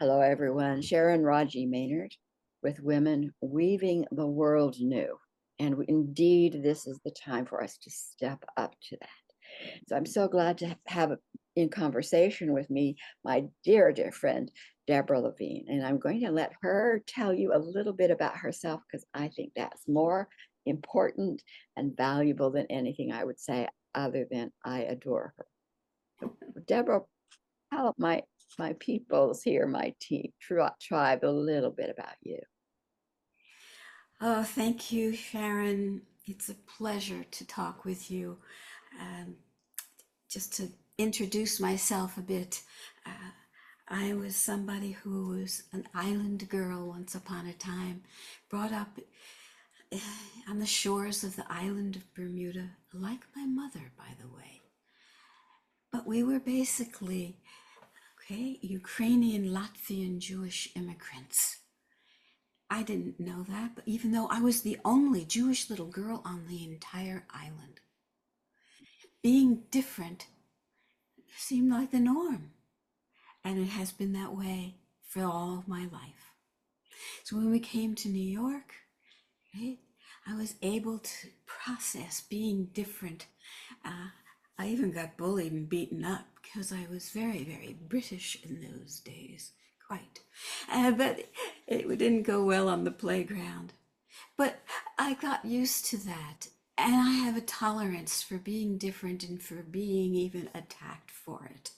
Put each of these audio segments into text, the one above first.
Hello, everyone. Sharon Raji Maynard with Women Weaving the World New. And indeed, this is the time for us to step up to that. So I'm so glad to have in conversation with me my dear, dear friend, Deborah Levine. And I'm going to let her tell you a little bit about herself because I think that's more important and valuable than anything I would say other than I adore her. So, Deborah, tell my peoples here, my team, tribe, a little bit about you. Oh, thank you, Sharon. It's a pleasure to talk with you. Um, just to introduce myself a bit, uh, I was somebody who was an island girl once upon a time, brought up on the shores of the island of Bermuda, like my mother, by the way. But we were basically, okay, Ukrainian, Latvian Jewish immigrants. I didn't know that, but even though I was the only Jewish little girl on the entire island, being different seemed like the norm. And it has been that way for all of my life. So when we came to New York, right, I was able to process being different. Uh, I even got bullied and beaten up because I was very, very British in those days. Quite. But it didn't go well on the playground. But I got used to that. And I have a tolerance for being different and for being even attacked for it.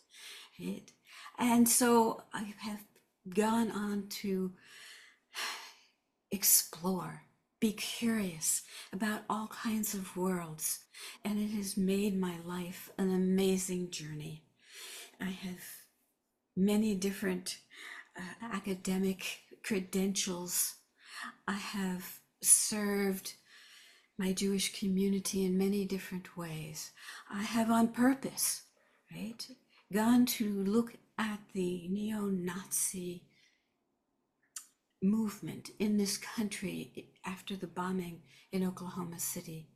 Right? And so I have gone on to explore, be curious about all kinds of worlds. And it has made my life an amazing journey. I have many different academic credentials. I have served my Jewish community in many different ways. I have on purpose, right, gone to look at the neo-Nazi movement in this country after the bombing in Oklahoma City.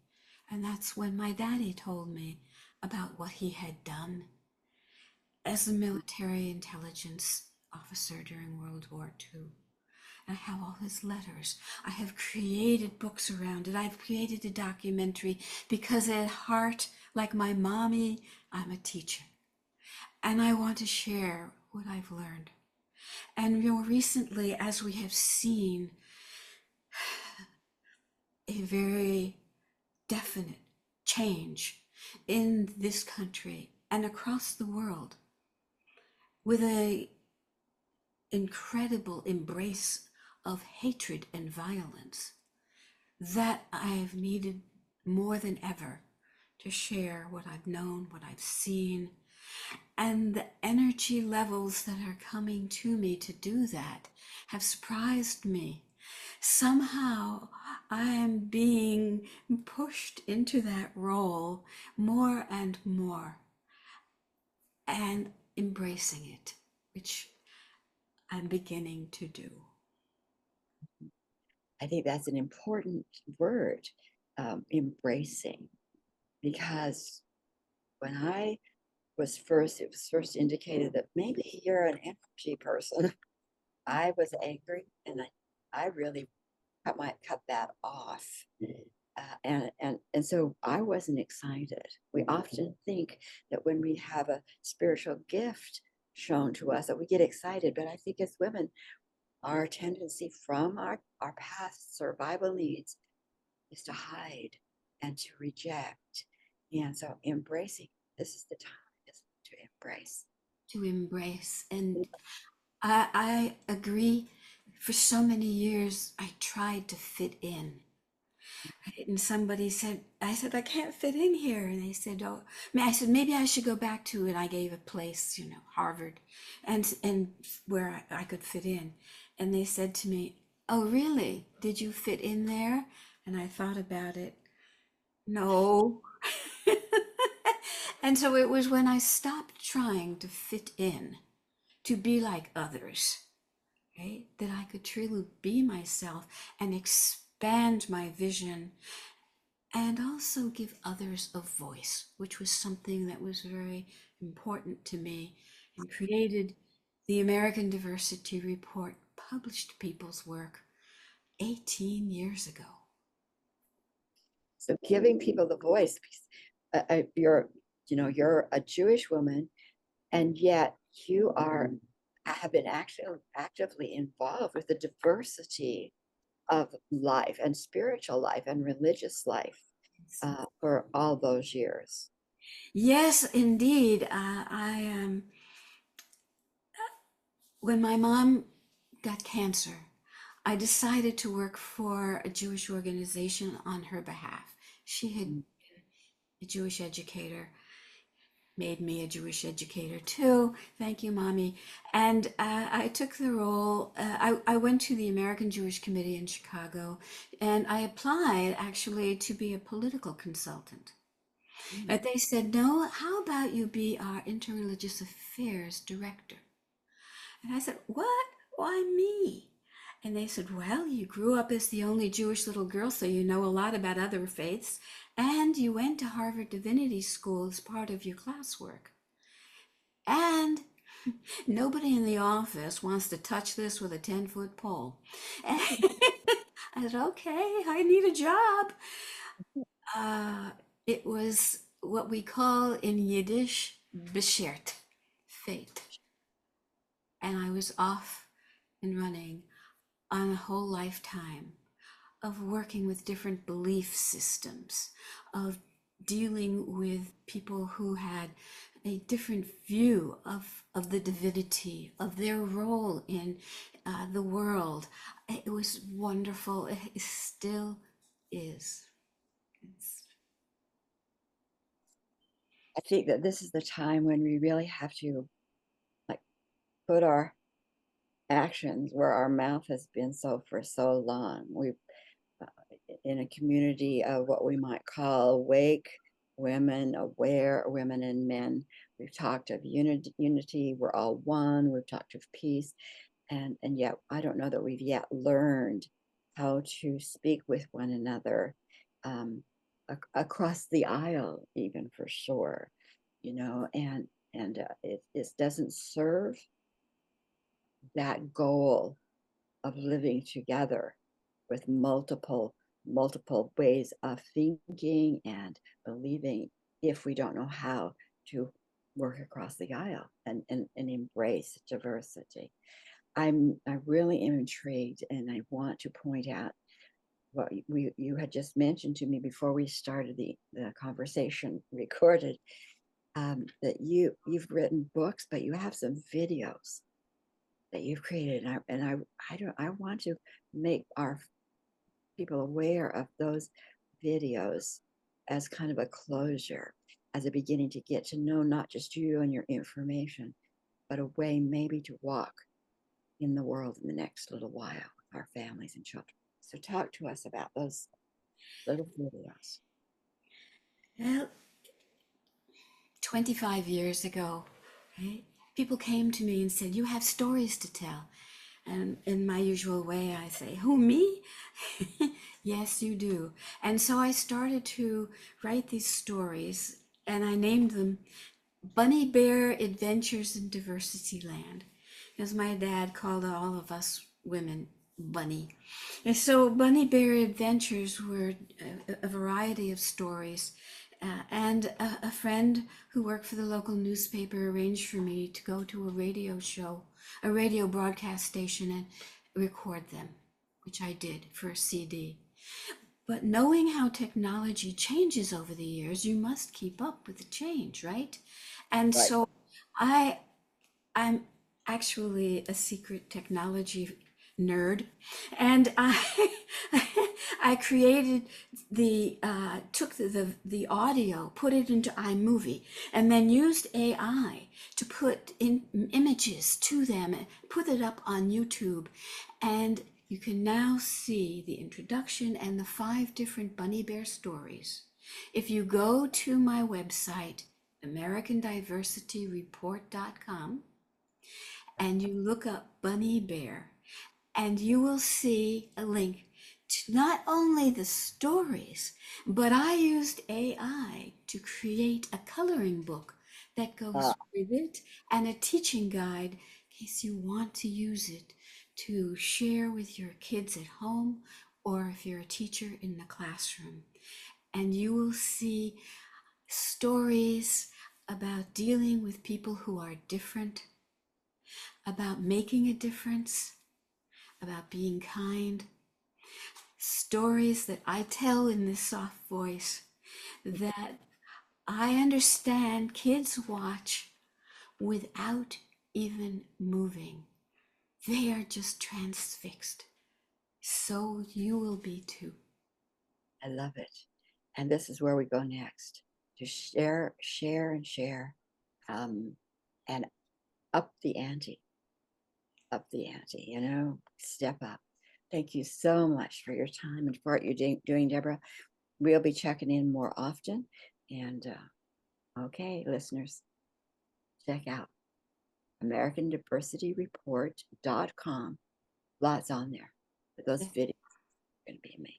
And that's when my daddy told me about what he had done as a military intelligence officer during World War II. I have all his letters. I have created books around it. I've created a documentary because at heart, like my mommy, I'm a teacher. And I want to share what I've learned. And more recently, as we have seen a very definite change in this country and across the world with a incredible embrace of hatred and violence, that I've needed more than ever to share what I've known, what I've seen, and the energy levels that are coming to me to do that have surprised me. Somehow I am being pushed into that role more and more and embracing it, which I'm beginning to do. I think that's an important word, embracing, because when it was first indicated that maybe you're an energy person. I was angry and I really might cut that off. And so I wasn't excited. We often think that when we have a spiritual gift shown to us that we get excited, but I think as women, our tendency from our past survival needs is to hide and to reject. And so embracing, this is the time to embrace. To embrace. And I agree. For so many years, I tried to fit in. Right? And somebody said, I said, I can't fit in here. And they said, oh, I said, maybe I should go back to it. I gave a place, Harvard, and where I could fit in. And they said to me, oh, really? Did you fit in there? And I thought about it. No. And so it was when I stopped trying to fit in, to be like others, right? That I could truly be myself and expand my vision and also give others a voice, which was something that was very important to me and created the American Diversity Report published people's work 18 years ago. So giving people the voice, you're a Jewish woman, and yet you have been actively involved with the diversity of life and spiritual life and religious life for all those years. Yes, indeed. When my mom got cancer, I decided to work for a Jewish organization on her behalf. She had Mm. a Jewish educator, made me a Jewish educator too. Thank you, Mommy. And I took the role. I went to the American Jewish Committee in Chicago, and I applied actually to be a political consultant. Mm. But they said, no, how about you be our interreligious affairs director? And I said, what? Why me? And they said, well, you grew up as the only Jewish little girl, so you know a lot about other faiths, and you went to Harvard Divinity School as part of your classwork. And nobody in the office wants to touch this with a 10-foot pole. I said, okay, I need a job. Uh, it was what we call in Yiddish, beschert, fate. And I was off and running on a whole lifetime of working with different belief systems, of dealing with people who had a different view of the divinity, of their role in the world. It was wonderful. It still is. It's, I think that this is the time when we really have to like put our actions where our mouth has been so for so long. We've in a community of what we might call awake women, aware women and men. We've talked of unity, we're all one. We've talked of peace, and yet I don't know that we've yet learned how to speak with one another um, across the aisle, even for sure, and it doesn't serve that goal of living together with multiple ways of thinking and believing if we don't know how to work across the aisle and embrace diversity. I really am intrigued, and I want to point out what you had just mentioned to me before we started the conversation recorded, that you've written books, but you have some videos that you've created, I want to make our people aware of those videos as kind of a closure, as a beginning to get to know not just you and your information, but a way maybe to walk in the world in the next little while with our families and children. So talk to us about those little videos. well, 25 years ago, right? People came to me and said, you have stories to tell. And in my usual way, I say, who, me? Yes, you do. And so I started to write these stories, and I named them Bunny Bear Adventures in Diversity Land, because my dad called all of us women Bunny. And so Bunny Bear Adventures were a variety of stories. And a friend who worked for the local newspaper arranged for me to go to a radio show, a radio broadcast station, and record them, which I did for a CD. But knowing how technology changes over the years, you must keep up with the change, right? And Right. so I I'm actually a secret technology nerd, and I I created took the audio, put it into iMovie, and then used AI to put in images to them and put it up on YouTube, and you can now see the introduction and the 5 different bunny bear stories. If you go to my website, AmericanDiversityReport.com, and you look up Bunny Bear, and you will see a link to not only the stories, but I used AI to create a coloring book that Uh, goes with it and a teaching guide case you want to use it to share with your kids at home or if you're a teacher in the classroom. And you will see stories about dealing with people who are different, about making a difference, about being kind. Stories that I tell in this soft voice that I understand kids watch without even moving. They are just transfixed. So you will be too. I love it. And this is where we go next, to share, share, and share, and up the ante, up the ante, step up. Thank you so much for your time and for what you're doing, Deborah. We'll be checking in more often. And okay, listeners, check out AmericanDiversityReport.com. Lots on there. But those videos are going to be amazing.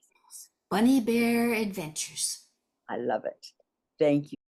Bunny Bear Adventures. I love it. Thank you.